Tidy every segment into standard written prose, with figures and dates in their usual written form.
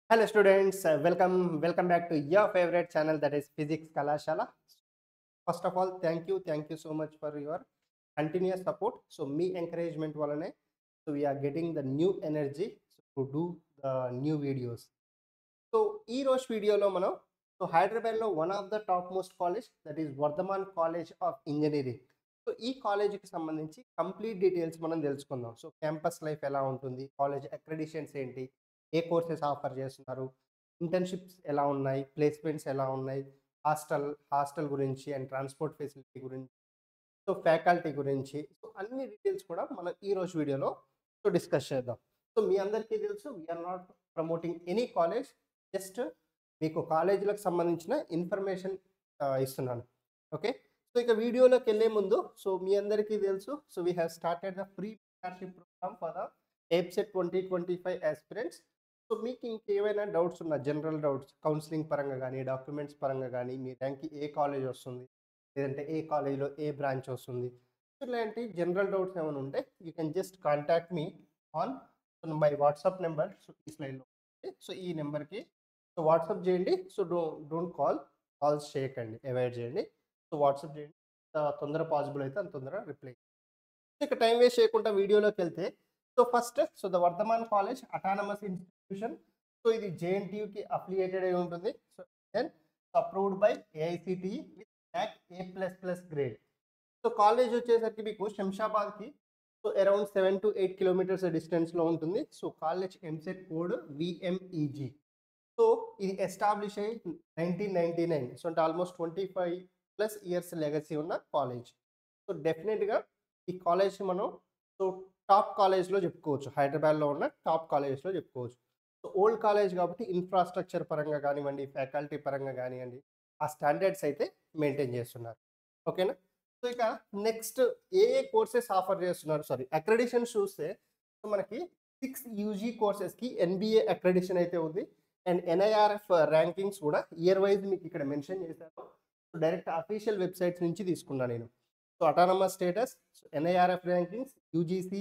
Hello students, welcome back to your favorite channel, that is Physics Kalashala. First of all, thank you so much for your continuous support. So me encouragement walane, so we are getting the new energy to do the new videos. So ఈ రోజు వీడియోలో మనం హైదరాబాద్లో one of the top most college, that is Vardhaman college of engineering. So ఈ కాలేజీకి సంబంధించి complete details మనం తెలుసుకుందాం. సో క్యాంపస్ లైఫ్ ఎలా ఉంటుంది, కాలేజ్ అక్రెడిషన్స్ ఏంటి, ఏ కోర్సెస్ ఆఫర్ చేస్తున్నారు, ఇంటర్న్షిప్స్ ఎలా ఉన్నాయి, ప్లేస్మెంట్స్ ఎలా ఉన్నాయి, హాస్టల్ గురించి అండ్ ట్రాన్స్పోర్ట్ ఫెసిలిటీ గురించి, సో ఫ్యాకల్టీ గురించి, సో అన్ని డీటెయిల్స్ కూడా మనం ఈ రోజు వీడియోలో డిస్కస్ చేద్దాం. సో మీ అందరికీ తెలుసు, we're not promoting any college, just మీకు కాలేజీలకు సంబంధించిన ఇన్ఫర్మేషన్ ఇస్తున్నాను. ఓకే, సో ఇక వీడియోలోకి వెళ్ళే ముందు, సో మీ అందరికీ తెలుసు, so we have started the free mentorship programme for the EAPCET 2025 aspirants. So మీకు ఇంకేమైనా డౌట్స్ ఉన్నా, జనరల్ డౌట్స్, కౌన్సిలింగ్ పరంగా కానీ, డాక్యుమెంట్స్ పరంగా కానీ, మీ ర్యాంక్కి ఏ కాలేజ్ వస్తుంది, లేదంటే ఏ కాలేజ్లో ఏ బ్రాంచ్ వస్తుంది, ఇలాంటి జనరల్ డౌట్స్ ఏమైనా ఉంటే you can just contact me on my WhatsApp number. So ఈ స్లైడ్లో సో ఈ నెంబర్కి సో వాట్సాప్ చేయండి. సో డోంట్ కాల్స్ చేయకండి, అవాయిడ్ చేయండి. సో వాట్సాప్ చేయండి, తొందర పాసిబుల్ అయితే అంత తొందర రిప్లై. ఇక టైం వేస్ట్ చేయకుండా వీడియోలోకి వెళ్తే, so first the Vardhaman college autonomous institution. So ఇది జేఎన్టీయూకి అఫిలియేటెడ్ అయి ఉంటుంది. So then approved by AICTE with NAC A++ గ్రేడ్. సో కాలేజ్ వచ్చేసరికి మీకు శంషాబాద్కి సో అరౌండ్ 7 to 8 కిలోమీటర్స్ డిస్టెన్స్లో ఉంటుంది. So college EAMCET code VMEG. So ఇది ఎస్టాబ్లిష్ అయ్యి 1999, సో అంటే ఆల్మోస్ట్ 25+ ఇయర్స్ లెగసీ ఉన్న కాలేజ్. సో డెఫినెట్గా ఈ కాలేజ్ మనం సో టాప్ కాలేజ్లో చెప్పుకోవచ్చు, హైదరాబాద్లో ఉన్న టాప్ కాలేజెస్లో చెప్పుకోవచ్చు. సో ఓల్డ్ కాలేజ్ కాబట్టి ఇన్ఫ్రాస్ట్రక్చర్ పరంగా కానివ్వండి, ఫ్యాకల్టీ పరంగా కానివ్వండి, ఆ స్టాండర్డ్స్ అయితే మెయింటైన్ చేస్తున్నారు. ఓకేనా. సో ఇక నెక్స్ట్ ఏ కోర్సెస్ ఆఫర్ చేస్తున్నారు, సారీ అక్రెడిషన్ చూస్తే, సో మనకి 6 యూజీ కోర్సెస్కి NBA అక్రెడిషన్ అయితే ఉంది. అండ్ NIRF ర్యాంకింగ్స్ కూడా ఇయర్ వైజ్ మీకు ఇక్కడ మెన్షన్ చేశాను. సో డైరెక్ట్ అఫీషియల్ వెబ్సైట్స్ నుంచి తీసుకున్నా నేను. So autonomous status, NIRF rankings, UGC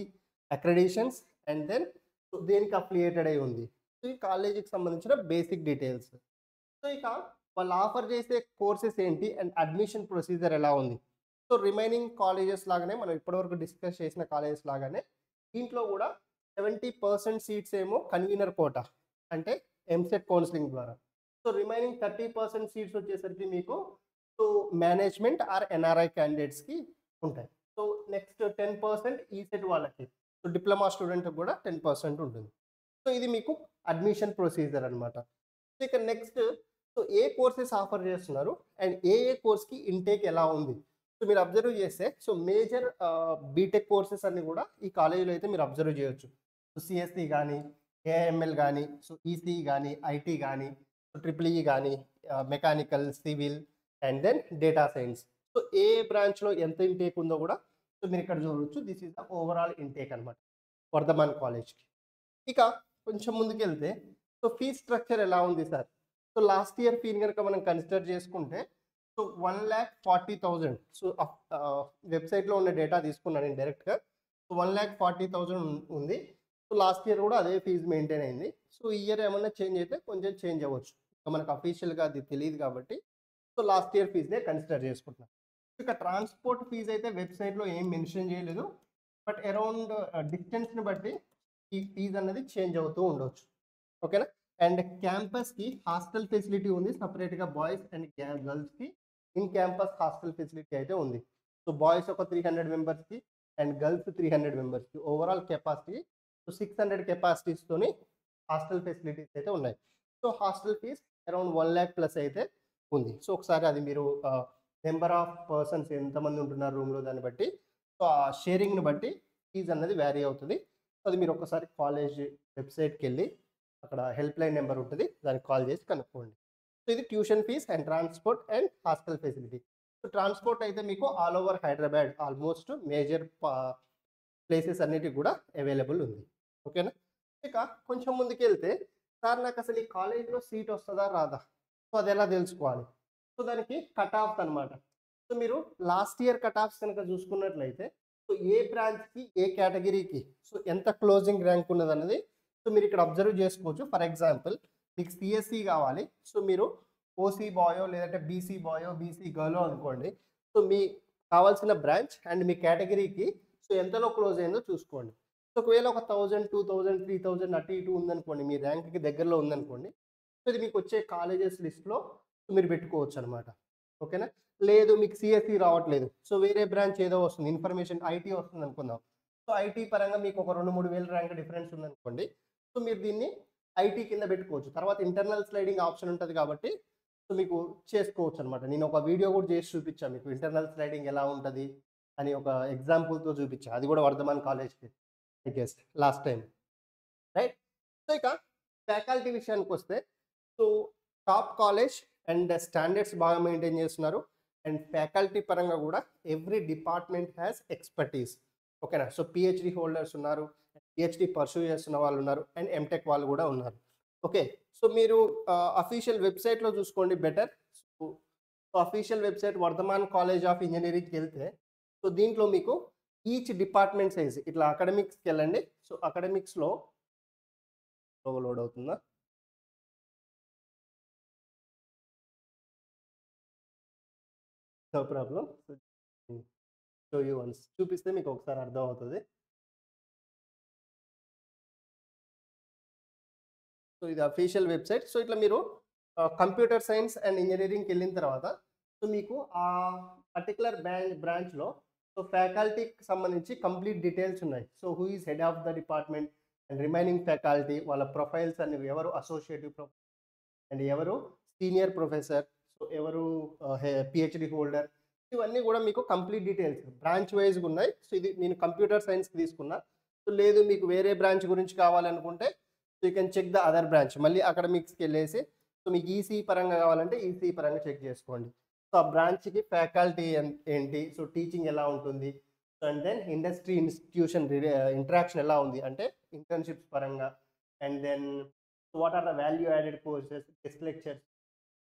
accreditations, and then దేనికి అఫిలియేటెడ్ అయి ఉంది. సో ఈ కాలేజీకి సంబంధించిన బేసిక్ డీటెయిల్స్. సో ఇక వాళ్ళు ఆఫర్ చేసే కోర్సెస్ ఏంటి అండ్ అడ్మిషన్ ప్రొసీజర్ ఎలా ఉంది. సో రిమైనింగ్ కాలేజెస్ లాగానే, మనం ఇప్పటివరకు డిస్కస్ చేసిన కాలేజెస్ లాగానే దీంట్లో కూడా 70% సీట్స్ ఏమో కన్వీనర్ కోటా, అంటే ఎంసెట్ కౌన్సిలింగ్ ద్వారా. సో రిమైనింగ్ 30% సీట్స్ వచ్చేసరికి మీకు సో మేనేజ్మెంట్ ఆర్ NRI క్యాండిడేట్స్కి ఉంటాయి. సో నెక్స్ట్ 10% ఈసెట్ వాళ్ళకి, సో డిప్లొమా స్టూడెంట్ కూడా 10% ఉంటుంది. సో ఇది మీకు అడ్మిషన్ ప్రొసీజర్ అనమాట. సో ఇక నెక్స్ట్, సో ఏ కోర్సెస్ ఆఫర్ చేస్తున్నారు అండ్ ఏ కోర్స్కి ఇంటేక్ ఎలా ఉంది. సో మీరు అబ్జర్వ్ చేస్తే, సో మేజర్ బీటెక్ కోర్సెస్ అన్ని కూడా ఈ కాలేజీలో అయితే మీరు అబ్జర్వ్ చేయొచ్చు. సో CSE కానీ, AIML కానీ, సో ECE కానీ, IT కానీ, సో EEE కానీ, mechanical, civil, and then data science. So ఏ బ్రాంచ్లో ఎంత ఇంటేక్ ఉందో కూడా సో మీరు ఇక్కడ చూడవచ్చు. This is the overall intake అనమాట వర్ధమాన్ కాలేజ్కి. ఇక కొంచెం ముందుకెళ్తే, సో ఫీ స్ట్రక్చర్ ఎలా ఉంది సార్. సో లాస్ట్ ఇయర్ ఫీని కనుక మనం కన్సిడర్ చేసుకుంటే, సో 1,40,000. సో వెబ్సైట్లో ఉన్న డేటా తీసుకున్నాను నేను డైరెక్ట్గా. సో 1,40,000 ఉంది. సో లాస్ట్ ఇయర్ కూడా అదే ఫీజు మెయింటైన్ అయింది. సో ఈ ఇయర్ ఏమన్నా చేంజ్ అయితే కొంచెం చేంజ్ అవ్వచ్చు, మనకు అఫీషియల్గా అది తెలియదు కాబట్టి. సో లాస్ట్ ఇయర్ ఫీజునే కన్సిడర్ చేసుకుంటున్నాం. ఇక ట్రాన్స్పోర్ట్ ఫీజు అయితే వెబ్సైట్లో ఏం మెన్షన్ చేయలేదు, బట్ అరౌండ్ డిస్టెన్స్ని బట్టి ఈ ఫీజు అన్నది చేంజ్ అవుతూ ఉండవచ్చు. ఓకేనా. అండ్ క్యాంపస్కి హాస్టల్ ఫెసిలిటీ ఉంది సపరేట్గా, బాయ్స్ అండ్ గర్ల్స్కి ఇన్ క్యాంపస్ హాస్టల్ ఫెసిలిటీ అయితే ఉంది. సో బాయ్స్ ఒక 300 మెంబర్స్కి అండ్ గర్ల్స్ 300 మెంబర్స్కి, ఓవరాల్ కెపాసిటీ సో 600 కెపాసిటీస్తోని హాస్టల్ ఫెసిలిటీస్ అయితే ఉన్నాయి. So hostel fee around 1 lakh plus అయితే ఉంది. సో ఒకసారి అది మీరు నెంబర్ ఆఫ్ పర్సన్స్ ఎంతమంది ఉంటున్నారు రూమ్లో దాన్ని బట్టి, సో ఆ షేరింగ్ని బట్టి ఫీజ్ అన్నది వ్యారీ అవుతుంది. సో అది మీరు ఒకసారి కాలేజ్ వెబ్సైట్కి వెళ్ళి అక్కడ హెల్ప్ లైన్ నెంబర్ ఉంటుంది, దానికి కాల్ చేసి కనుక్కోండి. సో ఇది tuition fee and transport and hostel facility. So transport అయితే మీకు all over Hyderabad almost major places అన్నిటికి కూడా అవైలబుల్ ఉంది. ఓకేనా. ఇక కొంచెం ముందుకు వెళ్తే, సార్ నాకు అసలు ఈ కాలేజీలో సీట్ వస్తుందా రాదా, సో అది ఎలా తెలుసుకోవాలి. సో దానికి కట్ ఆఫ్స్ అనమాట. సో మీరు లాస్ట్ ఇయర్ కట్ ఆఫ్స్ కనుక చూసుకున్నట్లయితే, సో ఏ బ్రాంచ్కి ఏ కేటగిరీకి సో ఎంత క్లోజింగ్ ర్యాంక్ ఉన్నది అన్నది సో మీరు ఇక్కడ అబ్జర్వ్ చేసుకోవచ్చు. ఫర్ ఎగ్జాంపుల్ మీకు సిఎస్సి కావాలి, సో మీరు ఓసీ బాయో లేదంటే బీసీ బాయో బీసీ గర్లో అనుకోండి. సో మీ కావాల్సిన బ్రాంచ్ అండ్ మీ కేటగిరీకి సో ఎంతలో క్లోజ్ అయిందో చూసుకోండి. సో ఒకవేళ ఒక 1000, 2000, 3000 అటు ఇటు ఉందనుకోండి, మీ ర్యాంక్కి దగ్గరలో ఉందనుకోండి, సో ఇది మీకు వచ్చే కాలేజెస్ లిస్ట్లో మీరు పెట్టుకోవచ్చు అనమాట. ఓకేనా. లేదు మీకు సిఎస్సి రావట్లేదు, సో వేరే బ్రాంచ్ ఏదో వస్తుంది, ఇన్ఫర్మేషన్ ఐటీ వస్తుంది అనుకుందాం. సో ఐటీ పరంగా మీకు ఒక 2-3 వేల ర్యాంక్ డిఫరెన్స్ ఉందనుకోండి, సో మీరు దీన్ని ఐటీ కింద పెట్టుకోవచ్చు. తర్వాత ఇంటర్నల్ స్లైడింగ్ ఆప్షన్ ఉంటుంది కాబట్టి సో మీకు చేసుకోవచ్చు అనమాట. నేను ఒక వీడియో కూడా చేసి చూపించాను మీకు, ఇంటర్నల్ స్లైడింగ్ ఎలా ఉంటుంది అని ఒక ఎగ్జాంపుల్తో చూపించాను. అది కూడా వర్ధమాన్ కాలేజ్కి I guess last time, right. So ఇక ఫ్యాకల్టీ విషయానికి వస్తే, so top college and standards బాగా మెయింటైన్ చేస్తున్నారు. అండ్ ఫ్యాకల్టీ పరంగా కూడా ఎవ్రీ డిపార్ట్మెంట్ హ్యాస్ ఎక్స్పర్టీస్. ఓకేనా. సో పిహెచ్డి హోల్డర్స్ ఉన్నారు, పిహెచ్డి పర్సూ చేస్తున్న వాళ్ళు ఉన్నారు, అండ్ ఎంటెక్ వాళ్ళు కూడా ఉన్నారు. ఓకే. సో మీరు అఫీషియల్ వెబ్సైట్లో చూసుకోండి better. So official website Vardhaman college of ఇంజనీరింగ్కి వెళ్తే, సో దీంట్లో మీకు ఈచ్ డిపార్ట్మెంట్ సైజ్ ఇట్లా అకాడమిక్స్కి వెళ్ళండి. సో అకాడమిక్స్లో లోడ్ అవుతుందా? No problem. Show you once, చూపిస్తే మీకు ఒకసారి అర్థం అవుతుంది. సో ఇది అఫీషియల్ వెబ్సైట్. సో ఇట్లా మీరు కంప్యూటర్ సైన్స్ అండ్ ఇంజనీరింగ్కి వెళ్ళిన తర్వాత సో మీకు ఆ పర్టికులర్ బ్రాంచ్లో సో ఫ్యాకల్టీకి సంబంధించి కంప్లీట్ డీటెయిల్స్ ఉన్నాయి. So who is head of the department and remaining faculty, వాళ్ళ ప్రొఫైల్స్ అన్ని, ఎవరు అసోసియేటివ్ ప్రొఫెసర్ అండ్ ఎవరు సీనియర్ ప్రొఫెసర్, సో ఎవరు పిహెచ్డి హోల్డర్, ఇవన్నీ కూడా మీకు కంప్లీట్ డీటెయిల్స్ బ్రాంచ్ వైజ్గా ఉన్నాయి. సో ఇది నేను కంప్యూటర్ సైన్స్కి తీసుకున్నా. సో లేదు మీకు వేరే బ్రాంచ్ గురించి కావాలనుకుంటే so you can check the other branch, మళ్ళీ అకాడమిక్స్కి వెళ్ళేసి సో మీకు ఈసీ పరంగా కావాలంటే ఈసీ పరంగా చెక్ చేసుకోండి. సో ఆ బ్రాంచ్కి ఫ్యాకల్టీ ఏంటి, సో టీచింగ్ ఎలా ఉంటుంది, so and then industry institution interaction ఎలా ఉంది అంటే ఇంటర్న్షిప్స్ పరంగా, and then what are the value added courses, guest lectures,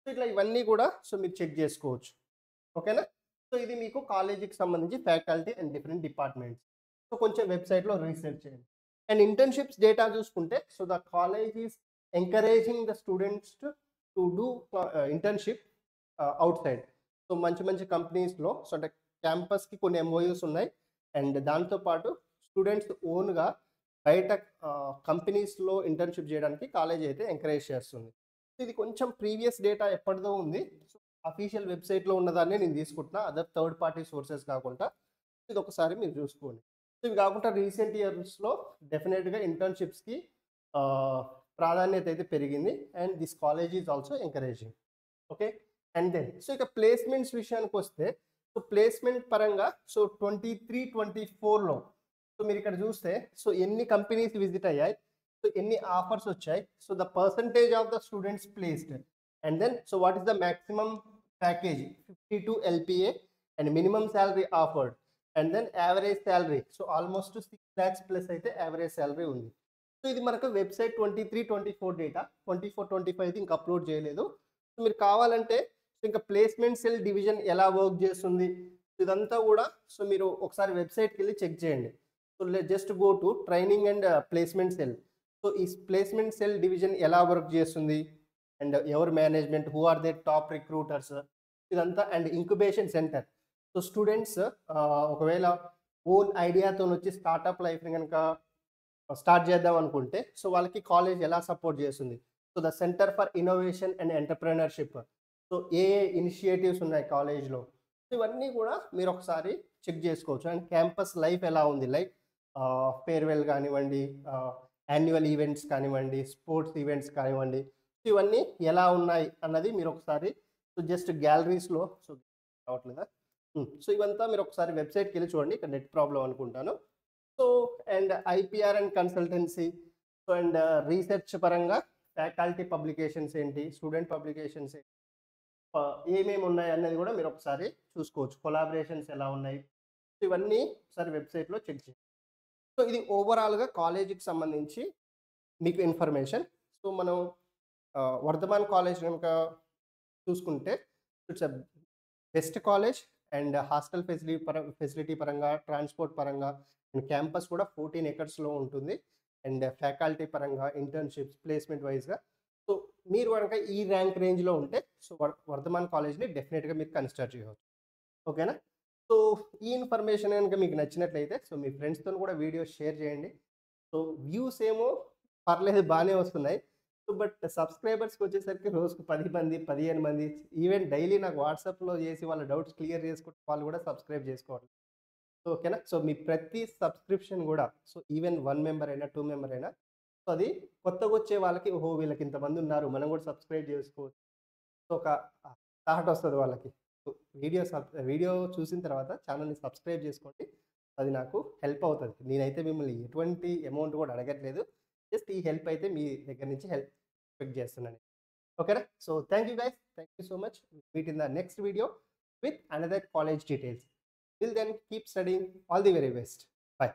so ఇట్లా ఇవన్నీ కూడా సో మీరు చెక్ చేసుకోవచ్చు. ఓకేనా. సో ఇది మీకు కాలేజీకి సంబంధించి faculty and different departments. So కొంచెం వెబ్సైట్లో రీసెర్చ్ చేయండి. అండ్ ఇంటర్న్షిప్స్ డేటా చూసుకుంటే, so the college is encouraging the students to do internship out side. So మంచి మంచి కంపెనీస్లో, సో అంటే క్యాంపస్కి కొన్ని ఎంఓయూస్ ఉన్నాయి, అండ్ దాంతోపాటు స్టూడెంట్స్ ఓన్గా బయట కంపెనీస్లో ఇంటర్న్షిప్ చేయడానికి కాలేజ్ అయితే ఎంకరేజ్ చేస్తుంది. ఇది కొంచెం ప్రీవియస్ డేటా ఎప్పటిదో ఉంది. సో అఫీషియల్ వెబ్సైట్లో ఉన్నదాన్ని నేను తీసుకుంటున్నా, అదర్ థర్డ్ పార్టీ సోర్సెస్ కాకుండా. ఇది ఒకసారి మీరు చూసుకోండి. సో ఇవి కాకుండా రీసెంట్ ఇయర్స్లో డెఫినెట్గా ఇంటర్న్షిప్స్కి ప్రాధాన్యత అయితే పెరిగింది, and this college is also encouraging. Okay. And then so ఇక ప్లేస్మెంట్స్ విషయానికి వస్తే, సో ప్లేస్మెంట్ పరంగా సో 23-24లో సో మీరు ఇక్కడ చూస్తే సో ఎన్ని కంపెనీస్ విజిట్ అయ్యాయి, సో ఎన్ని ఆఫర్స్ వచ్చాయి, so the percentage of the students placed, and then so what is the maximum package 52 LPA and minimum salary offered, and then average salary so almost 6 lakhs plus అయితే average salary ఉంది. So ఇది మనకు website 23-24 data, 24-25 ఇంకా upload చేయలేదు. So మీరు కావాలంటే so ఇంకా placement cell division ఎలా వర్క్ చేస్తుంది ఇదంతా కూడా సో మీరు ఒకసారి వెబ్సైట్కి వెళ్ళి చెక్ చేయండి. So just go to training and placement cell. So ఈ ప్లేస్మెంట్ సెల్ డివిజన్ ఎలా వర్క్ చేస్తుంది, అండ్ ఎవరు management, who are they top recruiters, ఇదంతా, and incubation centre. So students ఒకవేళ ఓన్ ఐడియాతో వచ్చి స్టార్టప్ లైఫ్ని కనుక స్టార్ట్ చేద్దాం అనుకుంటే సో వాళ్ళకి కాలేజ్ ఎలా సపోర్ట్ చేస్తుంది. So the centre for innovation and entrepreneurship, so A initiatives ఉన్నాయి కాలేజ్లో, సో ఇవన్నీ కూడా మీరు ఒకసారి చెక్ చేసుకోవచ్చు. అండ్ క్యాంపస్ లైఫ్ ఎలా ఉంది, లైక్ ఫేర్వెల్ కానివ్వండి, యాన్యువల్ ఈవెంట్స్ కానివ్వండి, స్పోర్ట్స్ ఈవెంట్స్ కానివ్వండి, సో ఇవన్నీ ఎలా ఉన్నాయి అన్నది మీరు ఒకసారి సో జస్ట్ గ్యాలరీస్లో సో రావట్లేదా, సో ఇవంతా మీరు ఒకసారి వెబ్సైట్కి వెళ్ళి చూడండి. ఇక్కడ నెట్ ప్రాబ్లం అనుకుంటాను. So and IPR and consultancy, so and research పరంగా ఫ్యాకల్టీ పబ్లికేషన్స్ ఏంటి, స్టూడెంట్ పబ్లికేషన్స్ ఏంటి, ఏమేమి ఉన్నాయి అన్నది కూడా మీరు ఒకసారి చూసుకోవచ్చు. కొలాబరేషన్స్ ఎలా ఉన్నాయి, సో ఇవన్నీ ఒకసారి వెబ్సైట్లో చెక్ చేయండి. సో ఇది ఓవరాల్గా కాలేజీకి సంబంధించి మీకు ఇన్ఫర్మేషన్. సో మనం వర్ధమాన్ కాలేజ్ కనుక చూసుకుంటే it's a best college, and hostel facility పరంగా, ట్రాన్స్పోర్ట్ పరంగా, అండ్ క్యాంపస్ కూడా 14 acres ఉంటుంది, అండ్ ఫ్యాకల్టీ పరంగా, ఇంటర్న్షిప్స్, ప్లేస్మెంట్ వైజ్గా. సో మీరు కనుక ఈ ర్యాంక్ రేంజ్‌లో ఉంటే సో, వర్ధమాన్ కాలేజ్‌ని డెఫినిట్‌గా మీరు కన్సిడర్ చేయవచ్చు. ఓకేనా? సో, ఈ ఇన్ఫర్మేషన్ గనుక మీకు నచ్చినట్లయితే సో, మీ ఫ్రెండ్స్‌తోని కూడా వీడియో షేర్ చేయండి. సో, వ్యూస్ ఏమో పర్లేదు బానే వస్తున్నాయి. సో, బట్ సబ్‌స్క్రైబర్స్‌కొచ్చేసరికి రోజుకు 10 మంది, 15 మంది ఈవెన్ డైలీ నాకు వాట్సాప్‌లో చేసి వాళ్ళ డౌట్స్ క్లియర్ చేసుకుంటే వాళ్ళు కూడా సబ్‌స్క్రైబ్ చేసుకోవట్లేదు. సో, ఓకేనా? సో, మీ ప్రతి సబ్స్క్రిప్షన్ గూడా సో, ఈవెన్ 1 మెంబర్ అయినా, 2 మెంబర్ అయినా సో, అది కొత్తగొచ్చే వాళ్ళకి ఓహో! వీళ్ళకి ఇంతమందున్నారు. మనం గూడా సబ్‌స్క్రైబ్ జేసుకోవచ్చు. సో, ఒక థాట్ ఒస్తది వాళ్ళకి. సో, వీడియో చూసిన తర్వాత ఛానెల్‌ని సబ్‌స్క్రైబ్ జేసుకోండి. అది నాకు హెల్ప్ అవుతది. నేనైతే మిమ్మల్ని ఎటువంటి అమౌంట్ గూడా అడగట్లేదు. జస్ట్ ఈ హెల్ప్ అయితే మీ దగ్గర నుంచి హెల్ప్ ఎక్స్‌పెక్ట్ చేస్తున్నాను. ఓకేనా? So, thank you guys. Thank you so much. Meet in the next video with another college details. Till then, keep studying. All the very best. Bye.